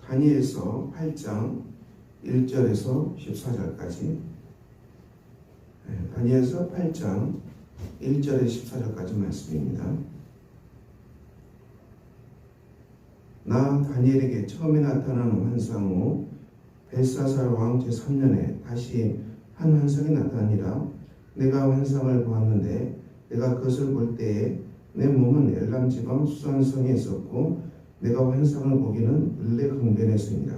다니엘서 8장 1절에서 14절까지, 다니엘서 8장 1절에서 14절까지 말씀입니다. 나 다니엘에게 처음에 나타난 환상 후 벨사살 왕 제3년에 다시 한 환상이 나타나니라. 내가 환상을 보았는데 내가 그것을 볼 때에 내 몸은 엘람 지방 수산성에 있었고 내가 환상을 보기는 을레 강변에서니라.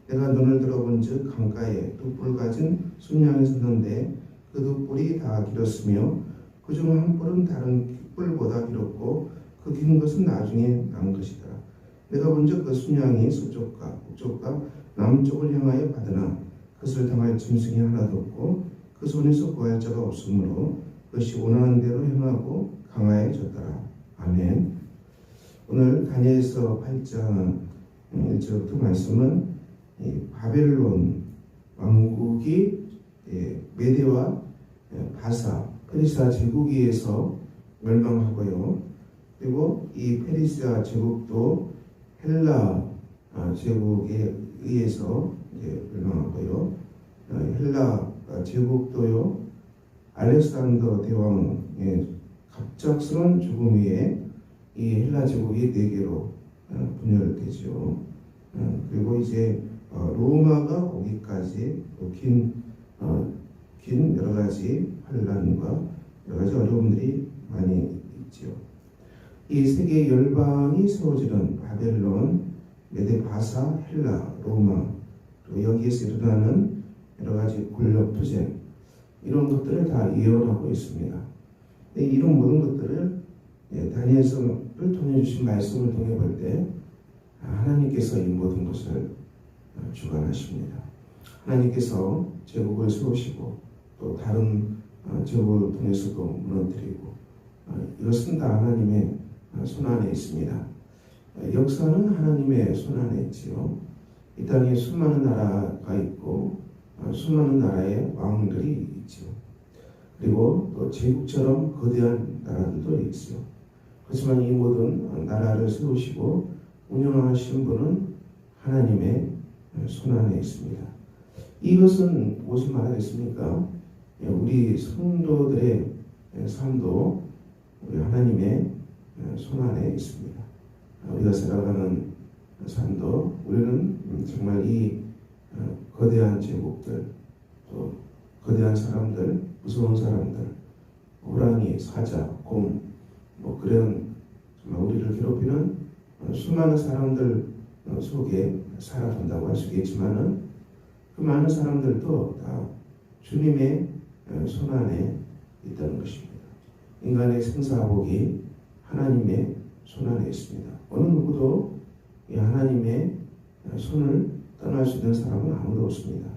내가 눈을 들어본즉 강가에 두 뿔 가진 순양이 섰는데 그 두 뿔이 다 길었으며 그중 한 뿔은 다른 뿔보다 길었고 그 긴 것은 나중에 난 것이더라. 내가 본즉 그 순양이 서쪽과 북쪽과 남쪽을 향하여 받으나 그것을 당할 짐승이 하나도 없고 그 손에서 구할 자가 없으므로 그것이 원하는 대로 행하고 강하여졌더라. 아멘. 오늘 다니엘서 8장 1절부터 말씀은 바벨론 왕국이 메대와 바사 페르시아 제국에 의해서 멸망하고요. 그리고 이 페르시아 제국도 헬라 제국에 의해서 멸망하고요. 헬라 제국도요, 알렉산더 대왕의 갑작스러운 죽음 위에 이 헬라 제국이 4개로 분열되죠. 그리고 이제 로마가 오기까지 긴 여러 가지 환란과 여러 가지 어려움들이 많이 있죠. 이 세계 열방이 세워지는 바벨론, 메데, 바사, 헬라, 로마, 또 여기에서 일어나는 여러 가지 권력 투쟁, 이런 것들을 다 예언하고 있습니다. 이런 모든 것들을 다니엘서를 통해 주신 말씀을 통해 볼 때 하나님께서 이 모든 것을 주관하십니다. 하나님께서 제국을 세우시고 또 다른 제국을 통해서도 무너뜨리고, 이것은 다 하나님의 손 안에 있습니다. 역사는 하나님의 손 안에 있지요. 이 땅에 수많은 나라가 있고 수많은 나라의 왕들이 있지요. 그리고 또 제국처럼 거대한 나라들도 있지요. 그렇지만 이 모든 나라를 세우시고 운영하시는 분은 하나님의 손 안에 있습니다. 이것은 무엇을 말하겠습니까? 우리 성도들의 삶도 우리 하나님의 손 안에 있습니다. 우리가 살아가는 삶도 우리는 정말 이 거대한 제국들, 또 거대한 사람들, 무서운 사람들, 호랑이, 사자, 곰, 그런 정말 우리를 괴롭히는 수많은 사람들 속에 살아간다고 할 수 있겠지만은 그 많은 사람들도 다 주님의 손 안에 있다는 것입니다. 인간의 생사복이 하나님의 손 안에 있습니다. 어느 누구도 이 하나님의 손을 떠날 수 있는 사람은 아무도 없습니다.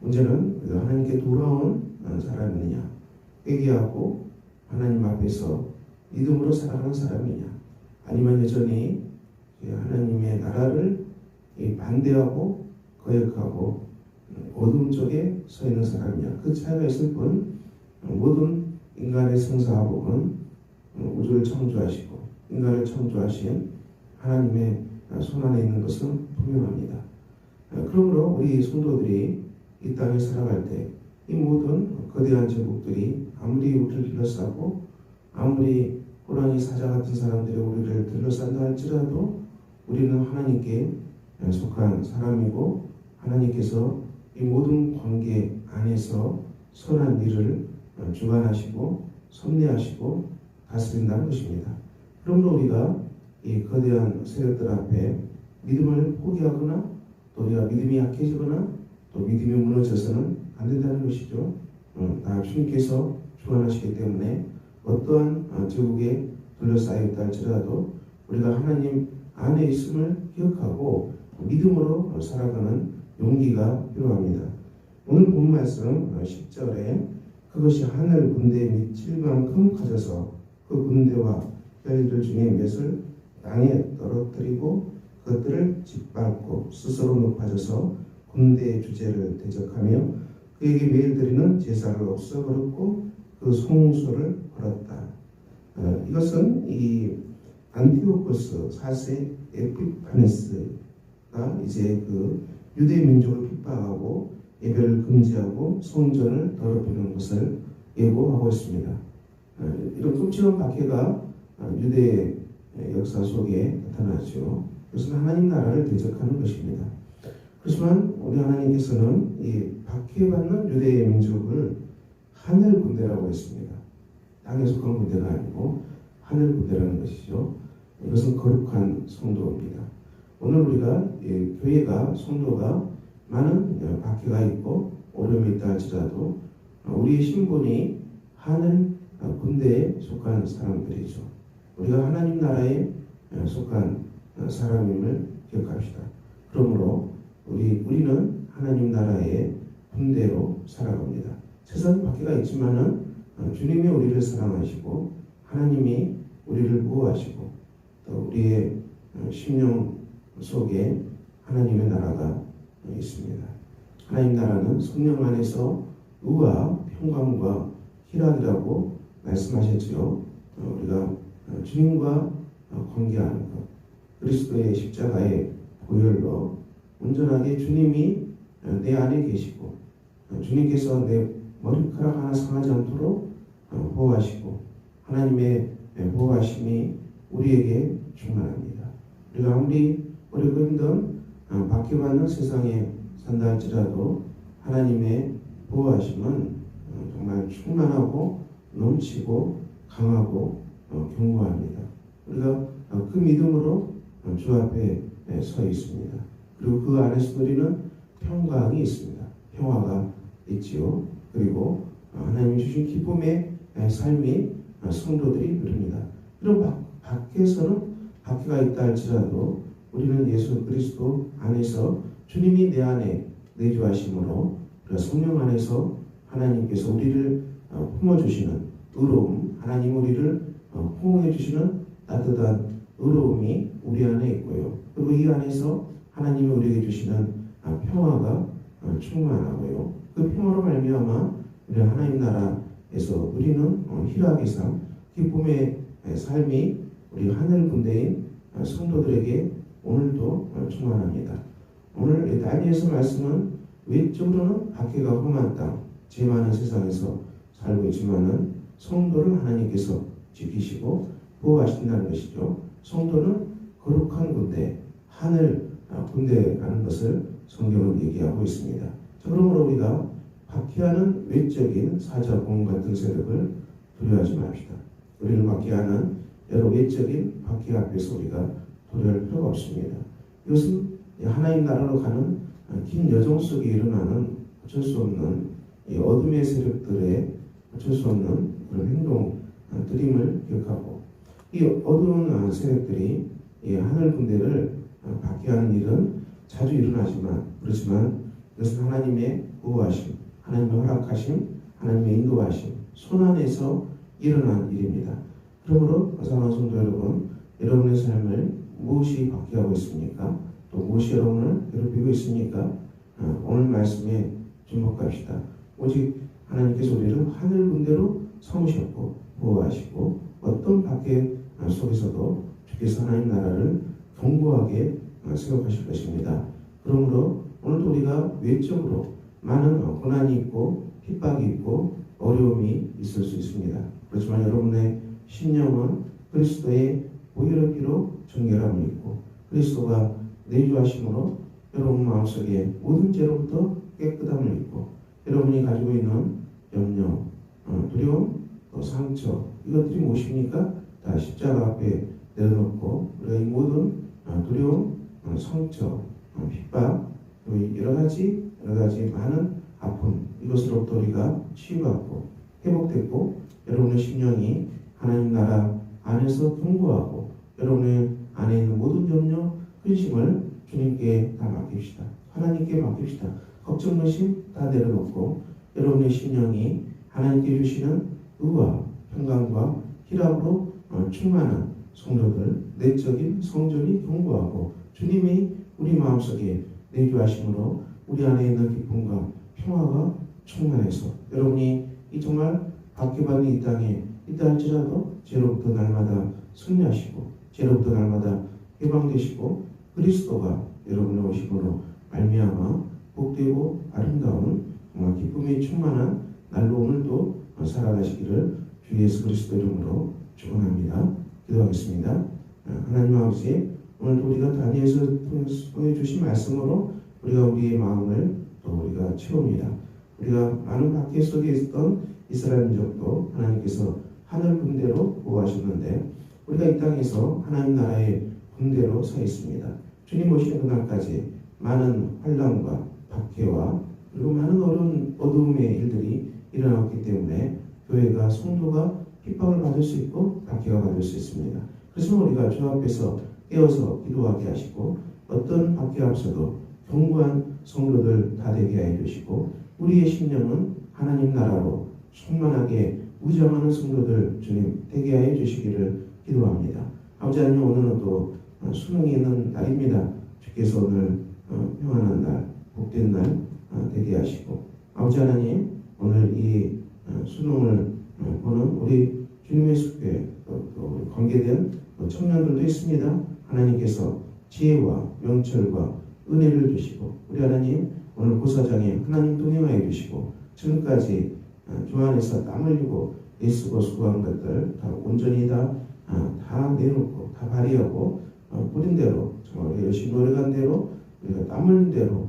문제는 하나님께 돌아온 사람이냐, 회개하고 하나님 앞에서 믿음으로 살아가는 사람이냐, 아니면 여전히 하나님의 나라를 반대하고 거역하고 어둠 쪽에 서 있는 사람이냐, 그 차이가 있을 뿐 모든 인간의 생사복은 우주를 창조하시고 인간을 창조하신 하나님의 손 안에 있는 것은 분명합니다. 그러므로 우리 성도들이 이 땅에 살아갈 때 이 모든 거대한 제국들이 아무리 우리를 둘러싸고 아무리 호랑이, 사자 같은 사람들이 우리를 둘러싼다 할지라도 우리는 하나님께 속한 사람이고 하나님께서 이 모든 관계 안에서 선한 일을 주관하시고 섭리하시고 다스린다는 것입니다. 그러므로 우리가 이 거대한 세력들 앞에 믿음을 포기하거나 또 우리가 믿음이 약해지거나 또 믿음이 무너져서는 안 된다는 것이죠. 다 주님께서 주관하시기 때문에 어떠한 제국에 둘러싸여 있다 할지라도 우리가 하나님 안에 있음을 기억하고 믿음으로 살아가는 용기가 필요합니다. 오늘 본 말씀 10절에 그것이 하늘 군대에 미칠 만큼 커져서 그 군대와 별들 중에 몇을 땅에 떨어뜨리고 그것들을 짓밟고 스스로 높아져서 군대의 주제를 대적하며 그에게 매일 드리는 제사를 없애버렸고 그 송소를 벌었다. 이것은 이 안티오코스 4세 에피파네스가 이제 그 유대 민족을 핍박하고 예배를 금지하고 성전을 더럽히는 것을 예고하고 있습니다. 이런 끔찍한 박해가 유대 역사 속에 나타나죠. 그것은 하나님 나라를 대적하는 것입니다. 그렇지만 우리 하나님께서는 이 박해받는 유대의 민족을 하늘 군대라고 했습니다. 땅에 속한 군대가 아니고 하늘 군대라는 것이죠. 이것은 거룩한 성도입니다. 오늘 우리가 교회가 성도가 많은 박해가 있고 어려움이 있다 할지라도 우리의 신분이 하늘 군대에 속한 사람들이죠. 우리가 하나님 나라에 속한 사람임을 기억합시다. 그러므로 우리는 하나님 나라의 군대로 살아갑니다. 세상 박해가 있지만은 주님이 우리를 사랑하시고 하나님이 우리를 보호하시고 또 우리의 심령 속에 하나님의 나라가 있습니다. 하나님 나라는 성령 안에서 의와 평강과 희락이라고 말씀하셨지요. 우리가 주님과 관계하는 것, 그리스도의 십자가의 보혈로 온전하게 주님이 내 안에 계시고 주님께서 내 머리카락 하나 상하지 않도록 보호하시고 하나님의 보호하심이 우리에게 충만합니다. 우리가 아무리 어렵고 힘든 박해받는 세상에 산다 할지라도 하나님의 보호하심은 정말 충만하고 넘치고 강하고 견고합니다. 우리가 그 믿음으로 주 앞에 서 있습니다. 그리고 그 안에서 누리는 평강이 있습니다. 평화가 있지요. 그리고 하나님이 주신 기쁨의 삶이 성도들이 누립니다. 그리고 밖에서는 박해가 있다 할지라도 우리는 예수 그리스도 안에서 주님이 내 안에 내주하심으로 성령 안에서 하나님께서 우리를 품어주시는 의로움, 하나님 우리를 호응해 주시는 따뜻한 의로움이 우리 안에 있고요. 그리고 이 안에서 하나님이 우리에게 주시는 평화가 충만하고요. 그 평화로 말미암아 우리 하나님 나라에서 우리는 희락의 삶, 기쁨의 삶이 우리 하늘 군대인 성도들에게 오늘도 충만합니다. 오늘 다니엘서 말씀은 외적으로는 박해가 험한 땅, 죄 많은 세상에서 살고 있지만은 성도를 하나님께서 지키시고 보호하신다는 것이죠. 성도는 거룩한 군대, 하늘 군대라는 것을 성경은 얘기하고 있습니다. 자, 그러므로 우리가 박해하는 외적인 사자, 공 같은 세력을 두려워하지 맙시다. 우리를 박해하는 여러 외적인 박해 앞에서 우리가 두려워할 필요가 없습니다. 이것은 하나님 나라로 가는 긴 여정 속에 일어나는 어쩔 수 없는 이 어둠의 세력들의 어쩔 수 없는 그런 행동들임을 기억하고 이 어두운 세력들이 이 하늘 군대를 박해하는 일은 자주 일어나지만 그렇지만 이것은 하나님의 보호하심, 하나님의 허락하심, 하나님의 인도하심, 손안에서 일어난 일입니다. 그러므로 사랑하는 성도 여러분, 여러분의 삶을 무엇이 박해하고 있습니까? 또 무엇이 여러분을 괴롭히고 있습니까? 오늘 말씀에 주목합시다. 오직 하나님께서 우리를 하늘 군대로 삼으셨고 보호하시고 어떤 박해 속에서도 주께서 하나님 나라를 견고하게 세워가실 것입니다. 그러므로 오늘도 우리가 외적으로 많은 고난이 있고 핍박이 있고 어려움이 있을 수 있습니다. 그렇지만 여러분의 심령은 그리스도의 보혈의 피로 정결함을 입고 그리스도가 내주하심으로 여러분 마음속에 모든 죄로부터 깨끗함을 입고 여러분이 가지고 있는 염려, 두려움, 또 상처 이것들이 무엇입니까? 다 십자가 앞에 내려놓고 우리가 이 모든 두려움, 상처, 핍박, 여러 가지 많은 아픔 이것으로부터 우리가 치유받고 회복됐고 여러분의 심령이 하나님 나라 안에서 견고하고 여러분의 안에 있는 모든 염려, 근심을 주님께 다 맡깁시다. 하나님께 맡깁시다. 걱정, 의심 다 내려놓고 여러분의 심령이 하나님께 주시는 의와 평강과 희락으로 충만한 성도들, 내적인 성전이 견고하고 주님이 우리 마음속에 내주하심으로 우리 안에 있는 기쁨과 평화가 충만해서 여러분이 이 정말 박해받는 이 땅에 있다 할지라도 죄로부터 날마다 승리하시고 죄로부터 날마다 해방되시고 그리스도가 여러분의 오심으로 말미암아 복되고 아름다운 정말 기쁨이 충만한 날로 오늘도 살아가시기를 주 예수 그리스도 이름으로 축원합니다. 기도하겠습니다. 하나님 아버지, 오늘도 우리가 다니엘서 통해 주신 말씀으로 우리가 우리의 마음을 또 우리가 채웁니다. 우리가 많은 박해 속에 있던 이스라엘 민족도 하나님께서 하늘 군대로 보호하셨는데 우리가 이 땅에서 하나님 나라의 군대로 서 있습니다. 주님 오시는 그날까지 많은 환난과 박해와 그리고 많은 어두움의 일들이 일어났기 때문에 교회가 성도가 핍박을 받을 수 있고 박해가 받을 수 있습니다. 그래서 우리가 주 앞에서 깨어서 기도하게 하시고 어떤 박해 앞서도 견고한 성도들 다 되게 해 주시고 우리의 심령은 하나님 나라로 충만하게 무장하는 성도들 주님 되게 해 주시기를 기도합니다. 아버지 하나님, 오늘은 또 수능이 있는 날입니다. 주께서 오늘 평안한 날, 복된 날 되게 하시고 아버지 하나님, 오늘 이 수능을 보는 우리 주님의 숙회 또 관계된 청년들도 있습니다. 하나님께서 지혜와 명철과 은혜를 주시고 우리 하나님 오늘 고사장에 하나님 동행하여 주시고 지금까지 주 안에서 땀 흘리고 애쓰고 수고한 것들 다 온전히 다 내놓고 다 발휘하고 뿌린 대로 정말 열심히 노력한 대로 우리가 땀 흘린 대로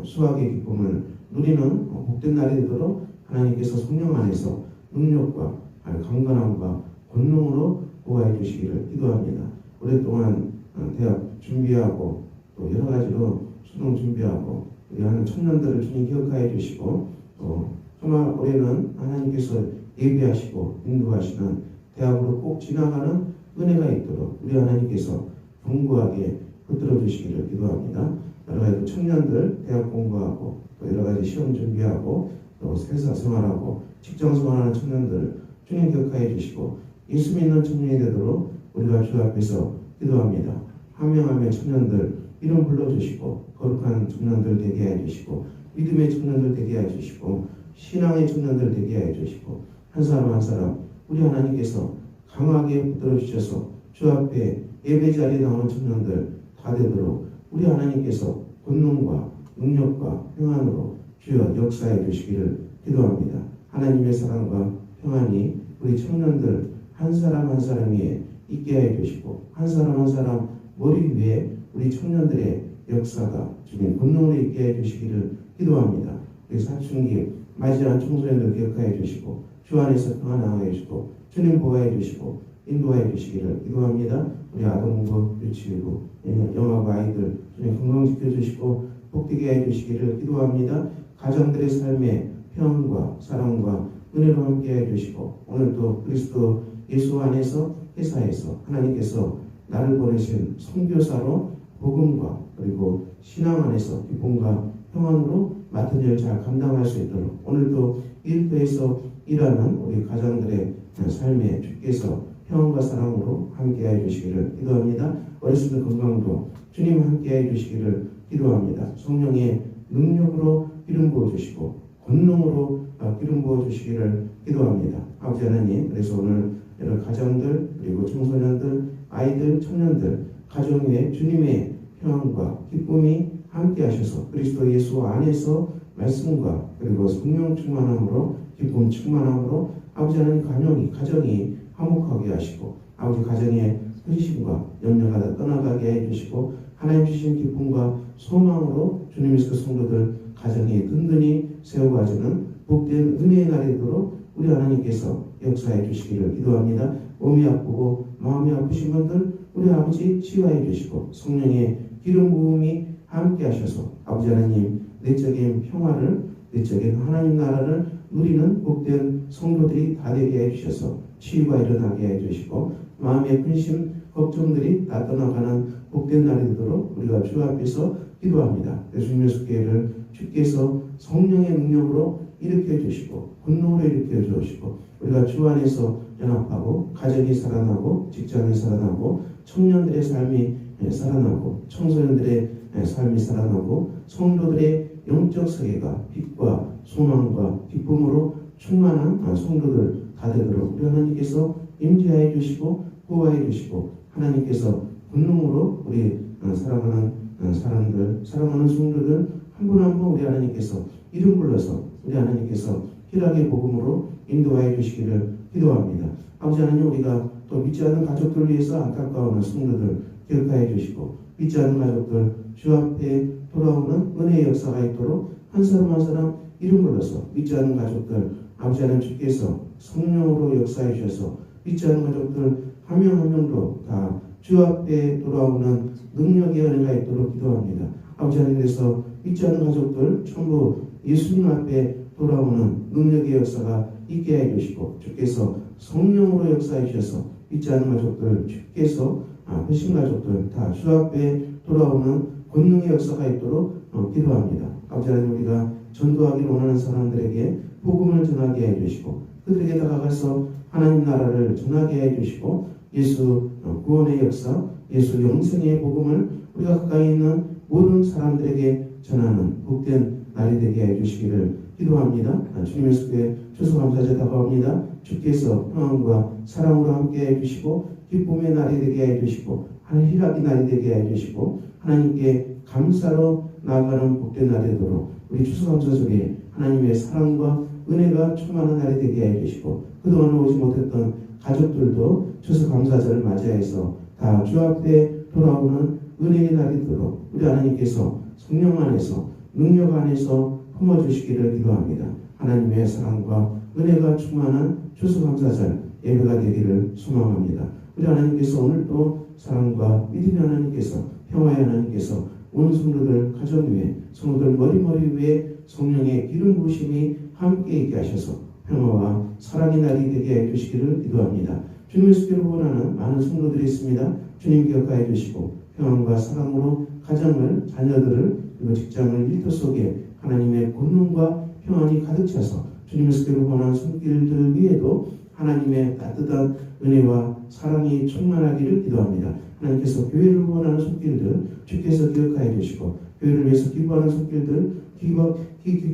수학의 기쁨을 누리는 복된 날이 되도록 하나님께서 성령 안에서 능력과 강건함과 권능으로 보호해 주시기를 기도합니다. 오랫동안 대학 준비하고 또 여러 가지로 수능 준비하고 우리 하는 청년들을 주님 기억하여 주시고 또 정말 올해는 하나님께서 예비하시고 인도하시는 대학으로 꼭 지나가는 은혜가 있도록 우리 하나님께서 견고하게 붙들어 주시기를 기도합니다. 여러 가지 청년들 대학 공부하고 또 여러 가지 시험 준비하고 또 회사 생활하고 직장 생활하는 청년들 주님 기억하여 주시고 예수 믿는 청년이 되도록 우리가 주 앞에서 기도합니다. 한 명 한 명 청년들 이름 불러주시고 거룩한 청년들 되게 해주시고 믿음의 청년들 되게 해주시고 신앙의 청년들 되게 해주시고 한 사람 한 사람 우리 하나님께서 강하게 붙들어 주셔서 주 앞에 예배 자리에 나오는 청년들 다 되도록 우리 하나님께서 권능과 능력과 평안으로 주여 역사해 주시기를 기도합니다. 하나님의 사랑과 평안이 우리 청년들 한 사람 한 사람 위에 있게 해 주시고 한 사람 한 사람 머리 위에 우리 청년들의 역사가 주님 권능으로 있게 해 주시기를 기도합니다. 우리 사춘기 맞이한 청소년들 기억하여 주시고 주 안에서 평안하게 해주시고 주님 보호해 주시고 인도해 주시기를 기도합니다. 우리 아동부, 유치부, 영아부 아이들 주님 건강 지켜주시고 복되게 해 주시기를 기도합니다. 가정들의 삶에 평안과 사랑과 은혜로 함께 해 주시고 오늘도 그리스도 예수 안에서 회사에서 하나님께서 나를 보내신 선교사로 복음과 그리고 신앙 안에서 기쁨과 평안으로 맡은 일 잘 감당할 수 있도록 오늘도 일터에서 일하는 우리 가정들의 삶에 주께서 평안과 사랑으로 함께해 주시기를 기도합니다. 어르신들 건강도 주님 함께해 주시기를 기도합니다. 성령의 능력으로 기름 부어주시고 권능으로 기름 부어주시기를 기도합니다. 아버지 하나님, 그래서 오늘 여러 가정들 그리고 청소년들 아이들 청년들 가정 위에 주님의 평안과 기쁨이 함께 하셔서 그리스도 예수 안에서 말씀과 그리고 성령 충만함으로 기쁨 충만함으로 아버지 하나님 가정이 화목하게 하시고 아버지 가정의 헌신과 염려가 다 떠나가게 해주시고 하나님 주신 기쁨과 소망으로 주님께서 성도들 가정이 든든히 세워가지는 복된 은혜의 날이 되도록 우리 하나님께서 역사해 주시기를 기도합니다. 몸이 아프고 마음이 아프신 분들 우리 아버지 치유해 주시고 성령의 기름 부음이 함께 하셔서 아버지 하나님 내적인 평화를 내적인 하나님 나라를 누리는 복된 성도들이 다 되게 해주셔서 치유가 일어나게 해주시고 마음의 근심 걱정들이 다 떠나가는 복된 날이 되도록 우리가 주 앞에서 기도합니다. 예수님의 숙회를 주께서 성령의 능력으로 일으켜 주시고 권능으로 일으켜 주시고 우리가 주 안에서 연합하고 가정이 살아나고 직장이 살아나고 청년들의 삶이 살아나고 청소년들의 삶이 살아나고 성도들의 영적 세계가 빛과 소망과 기쁨으로 충만한 성도들 다 되도록 우리 하나님께서 임재하여 주시고 보호하여 주시고 하나님께서 권능으로 우리 사랑하는 사람들, 사랑하는 성도들 한 분 한 분 우리 하나님께서 이름 불러서 우리 하나님께서 희락의 복음으로 인도하여 주시기를 기도합니다. 아버지 하나님, 우리가 또 믿지 않는 가족들을 위해서 안타까워하는 성도들 기억하여 주시고, 믿지 않는 가족들 주 앞에 돌아오는 은혜의 역사가 있도록 한 사람 한 사람 이름 불러서 믿지 않는 가족들 아버지 하나님 주께서 성령으로 역사해 주셔서 믿지 않는 가족들 한 명 한 명도 다 주 앞에 돌아오는 능력의 은혜가 있도록 기도합니다. 아버지 하나님께서 믿지 않는 가족들 전부 예수님 앞에 돌아오는 능력의 역사가 있게 해 주시고, 주께서 성령으로 역사해 주셔서 믿지 않는 가족들 주께서 회신 가족들 다 주 앞에 돌아오는 권능의 역사가 있도록 기도합니다. 아버지 하나님, 우리가 전도하기를 원하는 사람들에게 복음을 전하게 해 주시고, 그들에게 다가가서 하나님 나라를 전하게 해 주시고, 예수 구원의 역사, 예수 영생의 복음을 우리가 가까이 있는 모든 사람들에게 전하는 복된 날이 되게 해 주시기를 기도합니다. 주님의 수고에 추수감사제 다가옵니다. 주께서 평안과 사랑으로 함께 해 주시고, 기쁨의 날이 되게 해 주시고, 하나님 희락의 날이 되게 해 주시고, 하나님께 감사로 나아가는 복된 날이 되도록 우리 추수감사 속에 하나님의 사랑과 은혜가 충만한 날이 되게 해 주시고, 그동안 오지 못했던 가족들도 추수감사절을 맞이해서 다 주 앞에 돌아오는 은혜의 날이 되도록 우리 하나님께서 성령 안에서 능력 안에서 품어주시기를 기도합니다. 하나님의 사랑과 은혜가 충만한 추수감사절 예배가 되기를 소망합니다. 우리 하나님께서 오늘도 사랑과 믿음의 하나님께서, 평화의 하나님께서 온 성도들 가정 위에, 성도들 머리 위에 성령의 기름 부으심이 함께 있게 하셔서 평화와 사랑의 날이 되게 해 주시기를 기도합니다. 주님의 수교를 원하는 많은 성도들이 있습니다. 주님 기억하여 주시고, 평안과 사랑으로 가정을, 자녀들을, 그리고 직장을, 일터 속에 하나님의 권능과 평안이 가득 차서 주님의 수교를 원하는 손길들 위에도 하나님의 따뜻한 은혜와 사랑이 충만하기를 기도합니다. 하나님께서 교회를 원하는 손길들 주께서 기억하여 주시고, 교회를 위해서 기부하는 손길들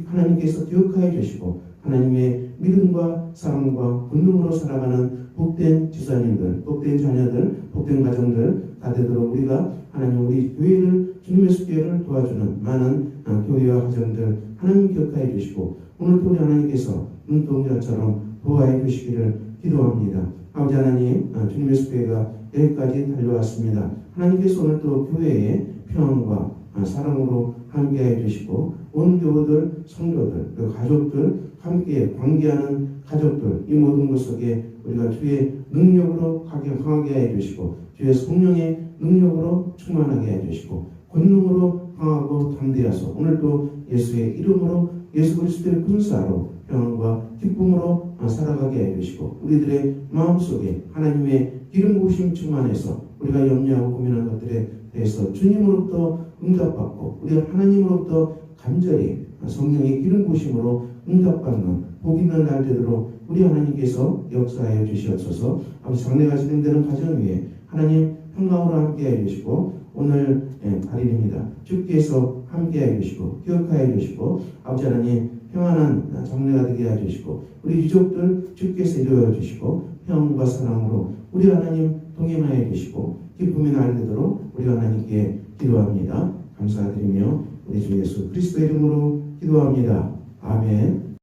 하나님께서 기억하여 주시고, 하나님의 믿음과 사랑과 권능으로 살아가는 복된 지사님들, 복된 자녀들, 복된 가정들 다 되도록 우리가 하나님 우리 교회를, 주님의 수교회를 도와주는 많은 교회와 가정들 하나님 기억하여 주시고, 오늘도 우리 하나님께서 눈동자처럼 보호해 주시기를 기도합니다. 아버지 하나님, 주님의 수교회가 여기까지 달려왔습니다. 하나님께서 오늘도 교회의 평안과 사랑으로 함께해 주시고, 온 교우들, 성도들, 그 가족들, 함께 관계하는 가족들, 이 모든 것 속에 우리가 주의 능력으로 강하게 해 주시고, 주의 성령의 능력으로 충만하게 해 주시고, 권능으로 강하고 담대하소 오늘도 예수의 이름으로, 예수 그리스도의 군사로 평안과 기쁨으로 살아가게 해 주시고, 우리들의 마음속에 하나님의 기름 부으심 충만해서 우리가 염려하고 고민하는 것들에 대해서 주님으로부터 응답받고, 우리가 하나님으로부터 간절히 성령의 기름 부으심으로 응답받는 복 있는 날 되도록 우리 하나님께서 역사하여 주시옵소서. 아버지, 장래가 진행되는 가정 위에 하나님 평강으로 함께해 주시고, 오늘 8일입니다. 주께서 함께해 주시고 기억하여 주시고, 아버지 하나님 평안한 장래가 되게 해 주시고, 우리 유족들 주께서 이루어 주시고, 평안과 사랑으로 우리 하나님 동행하여 주시고, 기쁨의 날 되도록 우리 하나님께 기도합니다. 감사드리며 우리 주 예수 그리스도의 이름으로 기도합니다. 아멘.